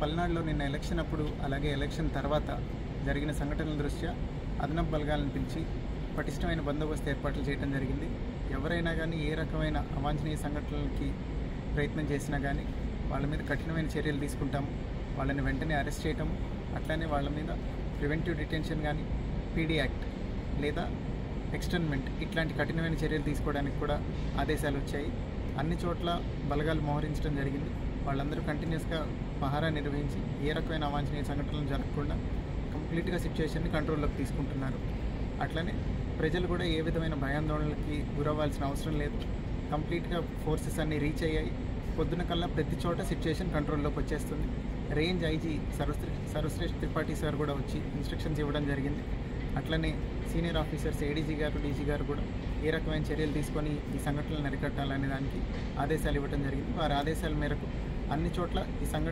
పల్నాడులో నిన్న ఎలక్షన్ అప్పుడు అలాగే ఎలక్షన్ తర్వాత జరిగిన సంఘటనల దృష్ట్యా అదనపు బలగాలను పిలిచి పటిష్టమైన బందోబస్తు ఏర్పాట్లు చేయడం జరిగింది. ఎవరైనా కానీ ఏ రకమైన అవాంఛనీయ సంఘటనలకి ప్రయత్నం చేసినా కానీ వాళ్ళ మీద కఠినమైన చర్యలు తీసుకుంటాము. వాళ్ళని వెంటనే అరెస్ట్ చేయటము, అట్లానే వాళ్ళ మీద ప్రివెంటివ్ డిటెన్షన్ కానీ, పీడీ యాక్ట్ లేదా ఎక్స్టర్న్మెంట్ ఇట్లాంటి కఠినమైన చర్యలు తీసుకోవడానికి కూడా ఆదేశాలు వచ్చాయి. అన్ని చోట్ల బలగాలు మోహరించడం జరిగింది. వాళ్ళందరూ కంటిన్యూస్గా పహారా నిర్వహించి ఏ రకమైన అవాంఛనీయ సంఘటనలు జరగకుండా కంప్లీట్గా సిచ్యువేషన్ని కంట్రోల్లోకి తీసుకుంటున్నారు. అట్లనే ప్రజలు కూడా ఏ విధమైన భయాందోళనలకి గురవ్వాల్సిన అవసరం లేదు. కంప్లీట్గా ఫోర్సెస్ అన్నీ రీచ్ అయ్యాయి. పొద్దున కల్లా ప్రతి చోట సిచ్యువేషన్ కంట్రోల్లోకి వచ్చేస్తుంది. Range IG Sarvashreshtha Tripathi sir కూడా వచ్చి ఇన్స్ట్రక్షన్స్ ఇవ్వడం జరిగింది. అట్లనే సీనియర్ ఆఫీసర్స్ ఏడీజీ గారు, డీజీ గారు కూడా ఏ రకమైన చర్యలు తీసుకొని ఈ సంఘటనలను అరికట్టాలనే దానికి ఆదేశాలు ఇవ్వడం జరిగింది. వారి ఆదేశాల మేరకు అన్ని చోట్ల ఈ సంఘటన